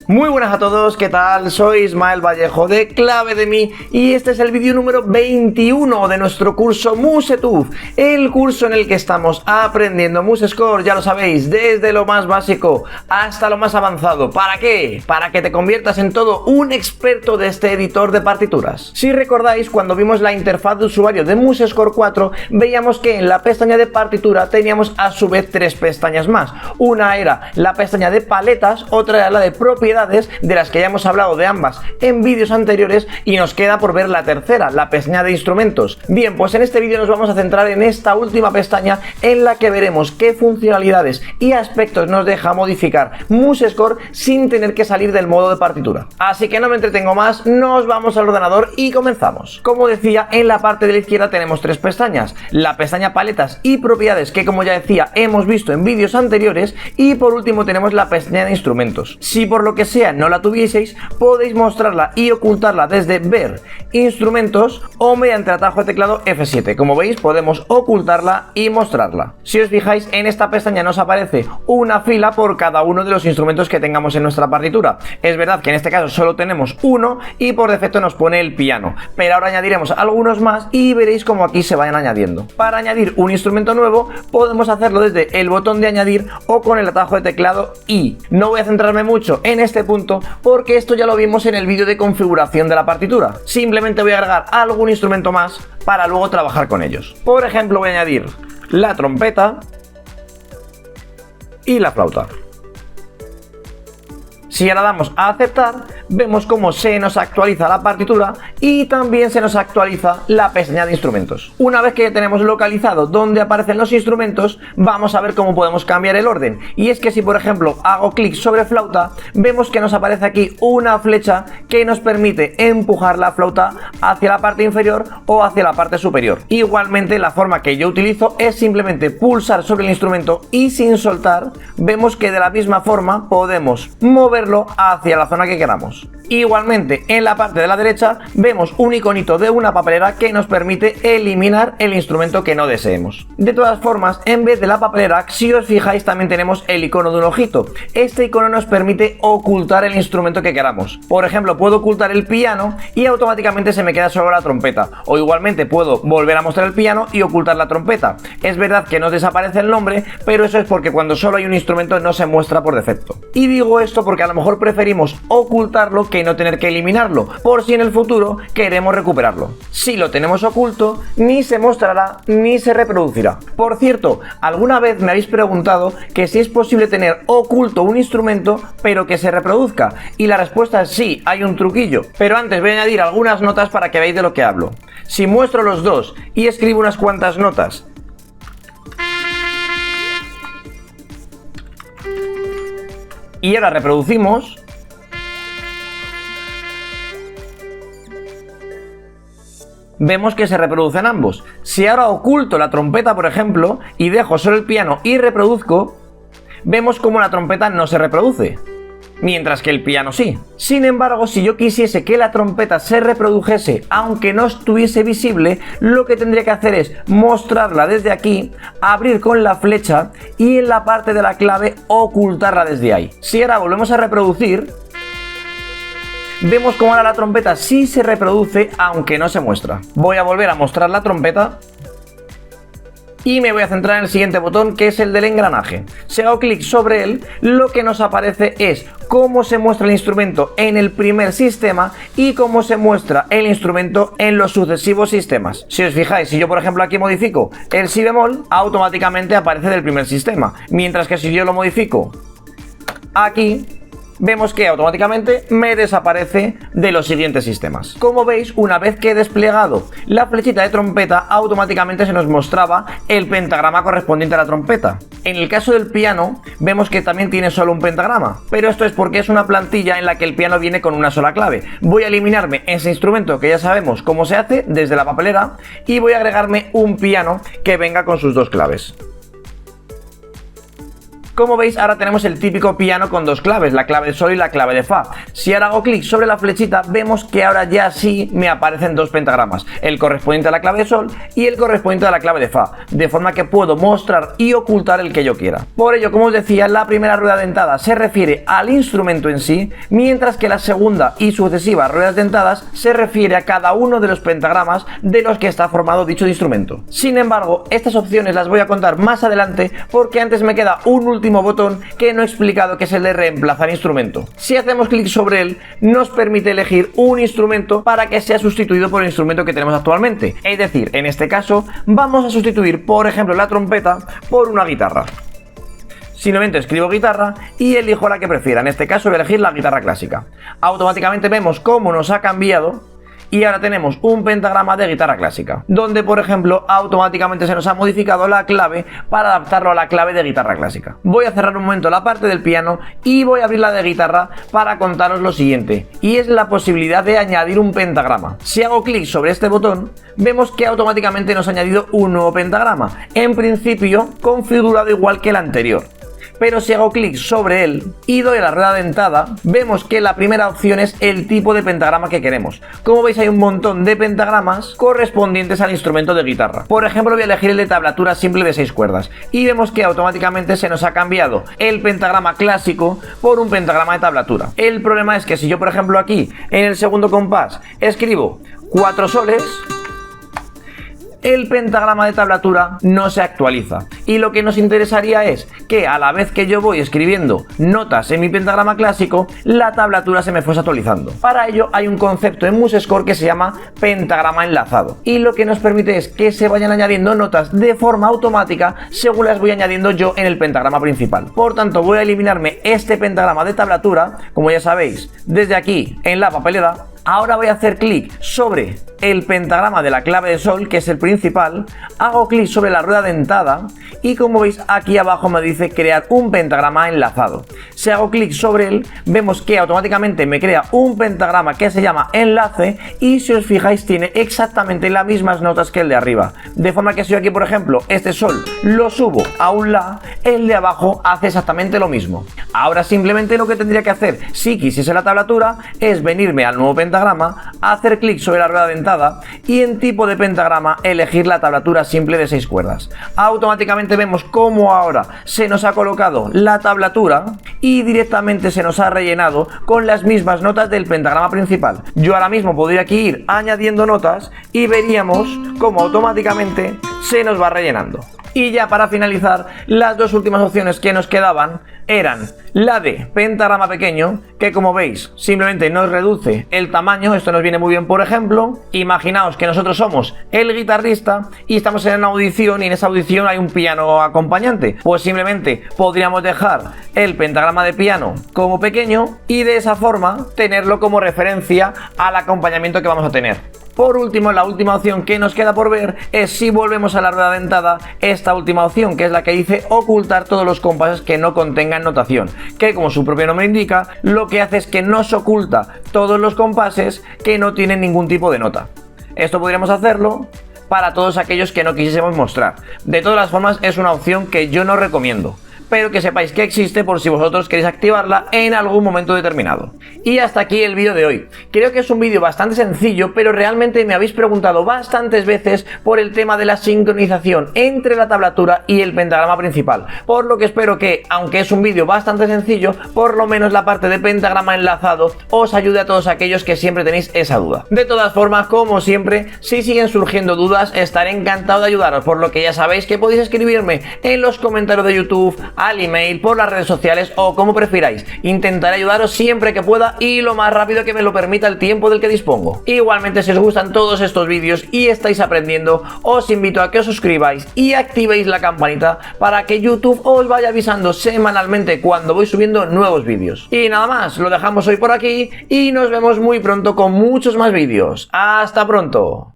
Muy buenas a todos, ¿qué tal? Soy Ismael Vallejo de Clave de Mí y este es el vídeo número 21 de nuestro curso MuseTube, el curso en el que estamos aprendiendo MuseScore, ya lo sabéis, desde lo más básico hasta lo más avanzado. ¿Para qué? Para que te conviertas en todo un experto de este editor de partituras. Si recordáis, cuando vimos la interfaz de usuario de MuseScore 4, veíamos que en la pestaña de partitura teníamos a su vez tres pestañas más. Una era la pestaña de paletas, otra era la de propiedades, de las que ya hemos hablado de ambas en vídeos anteriores, y nos queda por ver la tercera, la pestaña de instrumentos. Bien, pues en este vídeo nos vamos a centrar en esta última pestaña, en la que veremos qué funcionalidades y aspectos nos deja modificar MuseScore sin tener que salir del modo de partitura. Así que no me entretengo más, nos vamos al ordenador y comenzamos. Como decía, en la parte de la izquierda tenemos tres pestañas: la pestaña paletas y propiedades, que como ya decía hemos visto en vídeos anteriores, y por último tenemos la pestaña de instrumentos. Si por lo que sea no la tuvieseis, podéis mostrarla y ocultarla desde ver, instrumentos o mediante el atajo de teclado F7. Como veis, podemos ocultarla y mostrarla. Si os fijáis, en esta pestaña nos aparece una fila por cada uno de los instrumentos que tengamos en nuestra partitura. Es verdad que en este caso solo tenemos uno y por defecto nos pone el piano, pero ahora añadiremos algunos más y veréis cómo aquí se vayan añadiendo. Para añadir un instrumento nuevo podemos hacerlo desde el botón de añadir o con el atajo de teclado I. No voy a centrarme mucho en este punto porque esto ya lo vimos en el vídeo de configuración de la partitura. Simplemente voy a agregar algún instrumento más para luego trabajar con ellos. Por ejemplo, voy a añadir la trompeta y la flauta. Si ahora damos a aceptar, vemos cómo se nos actualiza la partitura y también se nos actualiza la pestaña de instrumentos. Una vez que ya tenemos localizado dónde aparecen los instrumentos, vamos a ver cómo podemos cambiar el orden. Y es que si por ejemplo hago clic sobre flauta, vemos que nos aparece aquí una flecha que nos permite empujar la flauta hacia la parte inferior o hacia la parte superior. Igualmente, la forma que yo utilizo es simplemente pulsar sobre el instrumento y sin soltar, vemos que de la misma forma podemos moverlo hacia la zona que queramos. Igualmente, en la parte de la derecha vemos un iconito de una papelera que nos permite eliminar el instrumento que no deseemos. De todas formas, en vez de la papelera, si os fijáis, también tenemos el icono de un ojito. Este icono nos permite ocultar el instrumento que queramos. Por ejemplo, puedo ocultar el piano y automáticamente se me queda solo la trompeta, o igualmente puedo volver a mostrar el piano y ocultar la trompeta. Es verdad que nos desaparece el nombre, pero eso es porque cuando solo hay un instrumento no se muestra por defecto. Y digo esto porque a lo mejor preferimos ocultarlo que no tener que eliminarlo, por si en el futuro queremos recuperarlo. Si lo tenemos oculto, ni se mostrará ni se reproducirá. Por cierto, alguna vez me habéis preguntado que si es posible tener oculto un instrumento pero que se reproduzca, y la respuesta es sí, hay un truquillo. Pero antes voy a añadir algunas notas para que veáis de lo que hablo. Si muestro los dos y escribo unas cuantas notas y ahora reproducimos, vemos que se reproducen ambos. Si ahora oculto la trompeta, por ejemplo, y dejo solo el piano y reproduzco, vemos como la trompeta no se reproduce, mientras que el piano sí. Sin embargo, si yo quisiese que la trompeta se reprodujese aunque no estuviese visible, lo que tendría que hacer es mostrarla desde aquí, abrir con la flecha y en la parte de la clave ocultarla desde ahí. Si ahora volvemos a reproducir, vemos como ahora la trompeta sí se reproduce aunque no se muestra. Voy a volver a mostrar la trompeta y me voy a centrar en el siguiente botón, que es el del engranaje. Si hago clic sobre él, lo que nos aparece es cómo se muestra el instrumento en el primer sistema y cómo se muestra el instrumento en los sucesivos sistemas. Si os fijáis, si yo por ejemplo aquí modifico el si bemol, automáticamente aparece del primer sistema, mientras que si yo lo modifico aquí, vemos que automáticamente me desaparece de los siguientes sistemas. Como veis, una vez que he desplegado la flechita de trompeta, automáticamente se nos mostraba el pentagrama correspondiente a la trompeta. En el caso del piano, vemos que también tiene solo un pentagrama, pero esto es porque es una plantilla en la que el piano viene con una sola clave. Voy a eliminarme ese instrumento que ya sabemos cómo se hace desde la papelera y voy a agregarme un piano que venga con sus dos claves. Como veis, ahora tenemos el típico piano con dos claves, la clave de sol y la clave de fa. Si ahora hago clic sobre la flechita, vemos que ahora ya sí me aparecen dos pentagramas, el correspondiente a la clave de sol y el correspondiente a la clave de fa, de forma que puedo mostrar y ocultar el que yo quiera. Por ello, como os decía, la primera rueda dentada se refiere al instrumento en sí, mientras que la segunda y sucesivas ruedas dentadas se refiere a cada uno de los pentagramas de los que está formado dicho instrumento. Sin embargo, estas opciones las voy a contar más adelante porque antes me queda un último botón que no he explicado, que es el de reemplazar instrumento. Si hacemos clic sobre él, nos permite elegir un instrumento para que sea sustituido por el instrumento que tenemos actualmente. Es decir, en este caso vamos a sustituir, por ejemplo, la trompeta por una guitarra. Simplemente escribo guitarra y elijo la que prefiera. En este caso voy a elegir la guitarra clásica. Automáticamente vemos cómo nos ha cambiado y ahora tenemos un pentagrama de guitarra clásica, donde por ejemplo automáticamente se nos ha modificado la clave para adaptarlo a la clave de guitarra clásica. Voy a cerrar un momento la parte del piano y voy a abrir la de guitarra para contaros lo siguiente, y es la posibilidad de añadir un pentagrama. Si hago clic sobre este botón, vemos que automáticamente nos ha añadido un nuevo pentagrama, en principio configurado igual que el anterior. Pero si hago clic sobre él y doy a la rueda dentada, vemos que la primera opción es el tipo de pentagrama que queremos. Como veis, hay un montón de pentagramas correspondientes al instrumento de guitarra. Por ejemplo, voy a elegir el de tablatura simple de 6 cuerdas y vemos que automáticamente se nos ha cambiado el pentagrama clásico por un pentagrama de tablatura. El problema es que si yo, por ejemplo, aquí en el segundo compás escribo 4 soles, el pentagrama de tablatura no se actualiza, y lo que nos interesaría es que a la vez que yo voy escribiendo notas en mi pentagrama clásico, la tablatura se me fuese actualizando. Para ello hay un concepto en MuseScore que se llama pentagrama enlazado, y lo que nos permite es que se vayan añadiendo notas de forma automática según las voy añadiendo yo en el pentagrama principal. Por tanto, voy a eliminarme este pentagrama de tablatura, como ya sabéis, desde aquí en la papelera. Ahora voy a hacer clic sobre el pentagrama de la clave de sol, que es el principal, hago clic sobre la rueda dentada y como veis aquí abajo me dice crear un pentagrama enlazado. Si hago clic sobre él, vemos que automáticamente me crea un pentagrama que se llama enlace y si os fijáis tiene exactamente las mismas notas que el de arriba. De forma que si yo aquí, por ejemplo, este sol lo subo a un la, el de abajo hace exactamente lo mismo. Ahora simplemente lo que tendría que hacer si quisiese la tablatura es venirme al nuevo pentagrama, hacer clic sobre la rueda dentada y en tipo de pentagrama elegir la tablatura simple de 6 cuerdas. Automáticamente vemos cómo ahora se nos ha colocado la tablatura y directamente se nos ha rellenado con las mismas notas del pentagrama principal. Yo ahora mismo podría aquí ir añadiendo notas y veríamos cómo automáticamente se nos va rellenando. Y ya para finalizar, las dos últimas opciones que nos quedaban eran la de pentagrama pequeño, que como veis simplemente nos reduce el tamaño. Esto nos viene muy bien. Por ejemplo, imaginaos que nosotros somos el guitarrista y estamos en una audición y en esa audición hay un piano acompañante, pues simplemente podríamos dejar el pentagrama de piano como pequeño y de esa forma tenerlo como referencia al acompañamiento que vamos a tener. Por último, la última opción que nos queda por ver es, si volvemos a la rueda dentada, esta última opción, que es la que dice ocultar todos los compases que no contengan notación, que como su propio nombre indica, lo que hace es que nos oculta todos los compases que no tienen ningún tipo de nota. Esto podríamos hacerlo para todos aquellos que no quisiésemos mostrar. De todas las formas, es una opción que yo no recomiendo, pero que sepáis que existe por si vosotros queréis activarla en algún momento determinado. Y hasta aquí el vídeo de hoy. Creo que es un vídeo bastante sencillo, pero realmente me habéis preguntado bastantes veces por el tema de la sincronización entre la tablatura y el pentagrama principal, por lo que espero que, aunque es un vídeo bastante sencillo, por lo menos la parte de pentagrama enlazado os ayude a todos aquellos que siempre tenéis esa duda. De todas formas, como siempre, si siguen surgiendo dudas, estaré encantado de ayudaros, por lo que ya sabéis que podéis escribirme en los comentarios de YouTube, al email, por las redes sociales o como prefiráis. Intentaré ayudaros siempre que pueda y lo más rápido que me lo permita el tiempo del que dispongo. Igualmente, si os gustan todos estos vídeos y estáis aprendiendo, os invito a que os suscribáis y activéis la campanita para que YouTube os vaya avisando semanalmente cuando voy subiendo nuevos vídeos. Y nada más, lo dejamos hoy por aquí y nos vemos muy pronto con muchos más vídeos. ¡Hasta pronto!